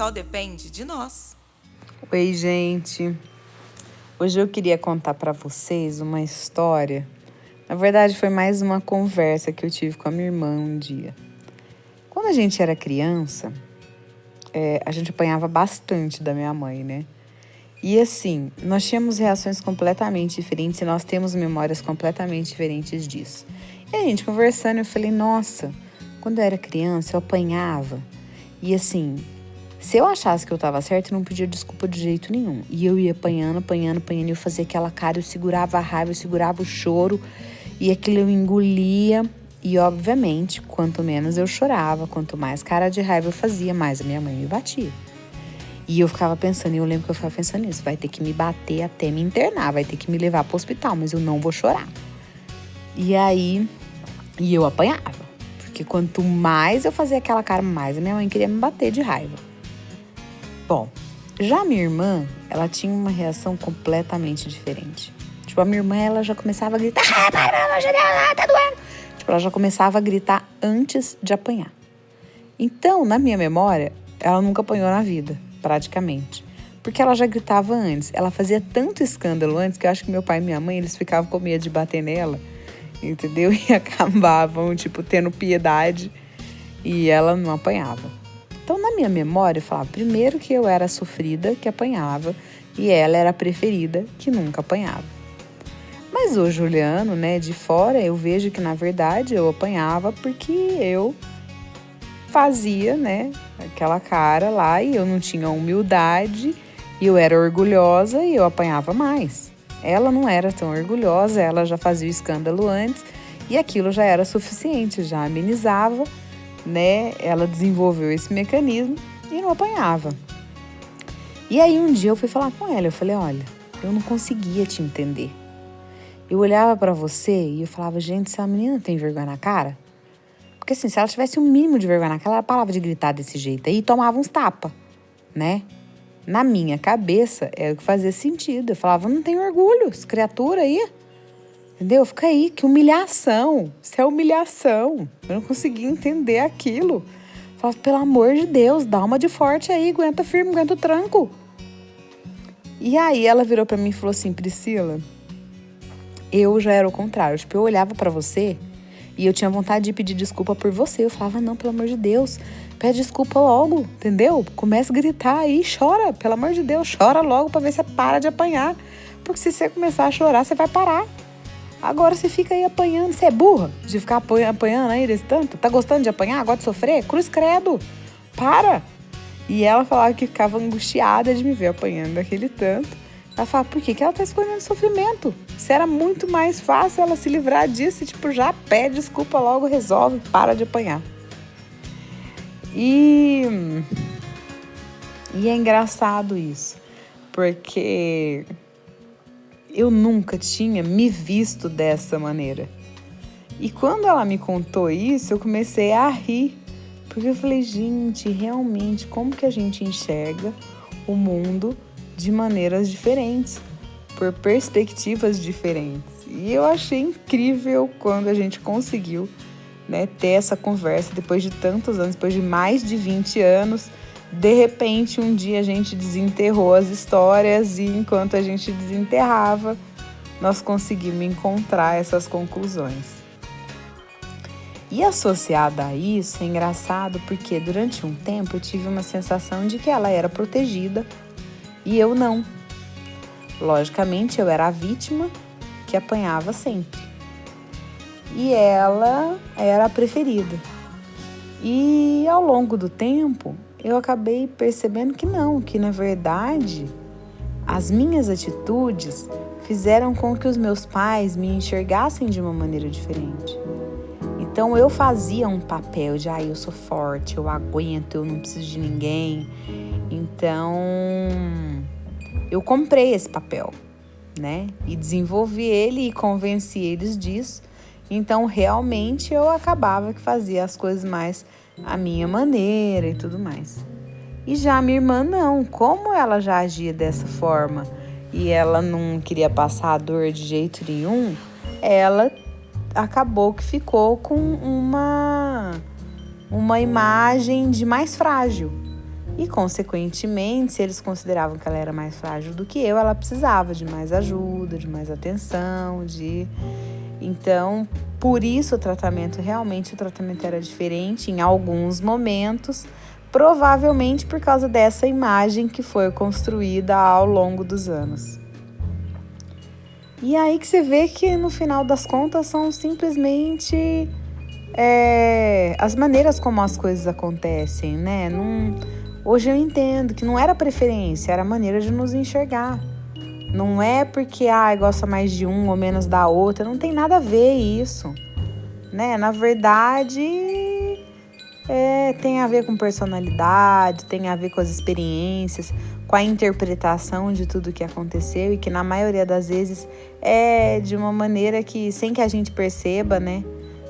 só depende de nós. Oi, gente. Hoje eu queria contar para vocês uma história. Na verdade, foi mais uma conversa que eu tive com a minha irmã um dia. Quando a gente era criança, a gente apanhava bastante da minha mãe, né? E assim, nós tínhamos reações completamente diferentes e nós temos memórias completamente diferentes disso. E a gente conversando, eu falei, nossa, quando eu era criança eu apanhava. E assim, se eu achasse que eu tava certa, eu não pedia desculpa de jeito nenhum. E eu ia apanhando, e eu fazia aquela cara, eu segurava a raiva, eu segurava o choro. E aquilo eu engolia. E obviamente, quanto menos eu chorava, quanto mais cara de raiva eu fazia, mais a minha mãe me batia. E eu ficava pensando, e eu lembro que eu ficava pensando nisso, vai ter que me bater até me internar, vai ter que me levar pro hospital, mas eu não vou chorar. E eu apanhava, porque quanto mais eu fazia aquela cara, mais a minha mãe queria me bater de raiva. Bom, já a minha irmã, ela tinha uma reação completamente diferente. Tipo, a minha irmã, ela já começava a gritar, pai, pelo amor de Deus, tá doendo. Tipo, ela já começava a gritar antes de apanhar. Então, na minha memória, ela nunca apanhou na vida, praticamente. Porque ela já gritava antes. Ela fazia tanto escândalo antes que eu acho que meu pai e minha mãe, eles ficavam com medo de bater nela, entendeu? E acabavam, tipo, tendo piedade e ela não apanhava. Então, na minha memória, eu falava primeiro que eu era a sofrida, que apanhava, e ela era a preferida, que nunca apanhava. Mas hoje, olhando, né, de fora, eu vejo que, na verdade, eu apanhava porque eu fazia, né, aquela cara lá e eu não tinha humildade e eu era orgulhosa e eu apanhava mais. Ela não era tão orgulhosa, ela já fazia o escândalo antes e aquilo já era suficiente, já amenizava, né? Ela desenvolveu esse mecanismo e não apanhava. E aí um dia eu fui falar com ela, eu falei, olha, eu não conseguia te entender. Eu olhava pra você e eu falava, gente, essa menina tem vergonha na cara? Porque assim, se ela tivesse um mínimo de vergonha na cara, ela parava de gritar desse jeito aí e tomava uns tapas, né? Na minha cabeça, era o que fazia sentido. Eu falava, não tenho orgulho, essa criatura aí. Entendeu? Fica aí, que humilhação. Isso é humilhação. Eu não conseguia entender aquilo. Eu falava, pelo amor de Deus, dá uma de forte aí, aguenta firme, aguenta o tranco. E aí ela virou pra mim e falou assim, Priscila, eu já era o contrário. Tipo, eu olhava pra você e eu tinha vontade de pedir desculpa por você. Eu falava, não, pelo amor de Deus, pede desculpa logo, entendeu? Começa a gritar aí, chora, pelo amor de Deus, chora logo pra ver se você para de apanhar. Porque se você começar a chorar, você vai parar. Agora você fica aí apanhando, você é burra de ficar apanhando aí desse tanto? Tá gostando de apanhar, gosta de sofrer? Cruz credo, para! E ela falava que ficava angustiada de me ver apanhando daquele tanto. Ela falava, por que ela tá escolhendo sofrimento? Se era muito mais fácil ela se livrar disso, tipo, já pede desculpa logo, resolve, para de apanhar. E é engraçado isso, porque eu nunca tinha me visto dessa maneira. E quando ela me contou isso, eu comecei a rir, porque eu falei, gente, realmente, como que a gente enxerga o mundo de maneiras diferentes, por perspectivas diferentes. E eu achei incrível quando a gente conseguiu, né, ter essa conversa depois de tantos anos, depois de mais de 20 anos. De repente, um dia a gente desenterrou as histórias e enquanto a gente desenterrava, nós conseguimos encontrar essas conclusões. E associada a isso, é engraçado porque durante um tempo eu tive uma sensação de que ela era protegida e eu não. Logicamente, eu era a vítima que apanhava sempre. E ela era a preferida. E ao longo do tempo, eu acabei percebendo que não, que na verdade, as minhas atitudes fizeram com que os meus pais me enxergassem de uma maneira diferente. Então eu fazia um papel de, eu sou forte, eu aguento, eu não preciso de ninguém. Então eu comprei esse papel, né? E desenvolvi ele e convenci eles disso. Então, realmente, eu acabava que fazia as coisas mais à minha maneira e tudo mais. E já a minha irmã, não. Como ela já agia dessa forma e ela não queria passar dor de jeito nenhum, ela acabou que ficou com uma imagem de mais frágil, E, consequentemente, se eles consideravam que ela era mais frágil do que eu, ela precisava de mais ajuda, de mais atenção, Então, por isso o tratamento era diferente em alguns momentos, provavelmente por causa dessa imagem que foi construída ao longo dos anos. E aí que você vê que, no final das contas, são simplesmente as maneiras como as coisas acontecem, né? Hoje eu entendo que não era preferência, era a maneira de nos enxergar. Não é porque gosta mais de um ou menos da outra, não tem nada a ver isso, né? Na verdade, tem a ver com personalidade, tem a ver com as experiências, com a interpretação de tudo que aconteceu e que na maioria das vezes é de uma maneira que, sem que a gente perceba, né?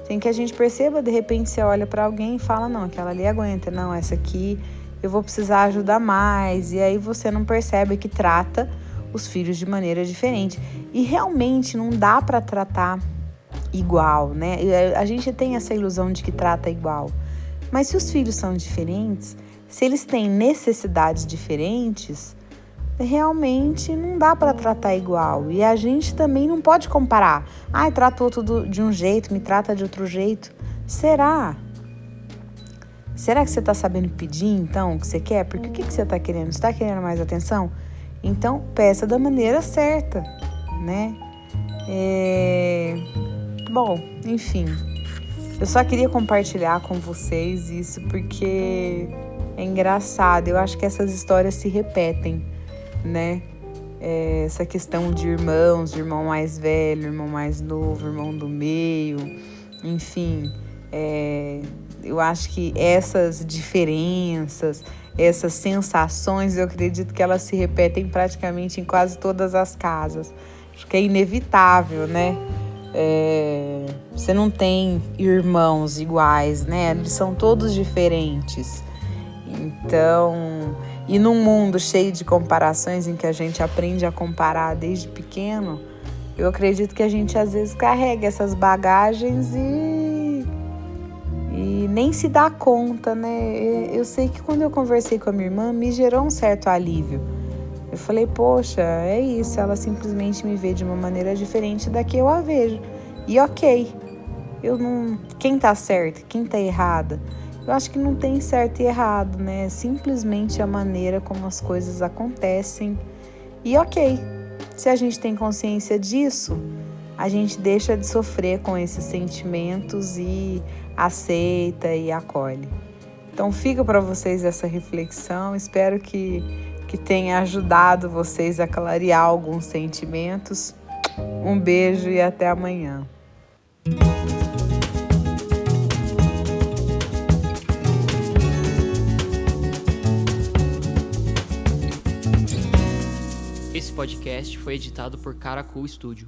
Sem que a gente perceba, de repente você olha para alguém e fala, não, aquela ali aguenta, não, essa aqui eu vou precisar ajudar mais. E aí você não percebe que trata os filhos de maneira diferente. E realmente não dá para tratar igual, né? A gente tem essa ilusão de que trata igual. Mas se os filhos são diferentes, se eles têm necessidades diferentes, realmente não dá para tratar igual. E a gente também não pode comparar. Trata outro de um jeito, me trata de outro jeito. Será? Será que você está sabendo pedir, então, o que você quer? Porque o que você está querendo? Você está querendo mais atenção? Então, peça da maneira certa, né? Bom, enfim. Eu só queria compartilhar com vocês isso porque é engraçado. Eu acho que essas histórias se repetem, né? Essa questão de irmãos, de irmão mais velho, irmão mais novo, irmão do meio, enfim. Eu acho que essas diferenças, essas sensações, eu acredito que elas se repetem praticamente em quase todas as casas. Acho que é inevitável, né? Você não tem irmãos iguais, né? Eles são todos diferentes. Então, e num mundo cheio de comparações em que a gente aprende a comparar desde pequeno, eu acredito que a gente às vezes carrega essas bagagens e nem se dá conta, né? Eu sei que quando eu conversei com a minha irmã, me gerou um certo alívio. Eu falei, poxa, é isso, ela simplesmente me vê de uma maneira diferente da que eu a vejo. E ok, quem tá certo, quem tá errada? Eu acho que não tem certo e errado, né? Simplesmente a maneira como as coisas acontecem. E ok, se a gente tem consciência disso, a gente deixa de sofrer com esses sentimentos e aceita e acolhe. Então fica para vocês essa reflexão, espero que tenha ajudado vocês a clarear alguns sentimentos. Um beijo e até amanhã. Esse podcast foi editado por Caracool Studio.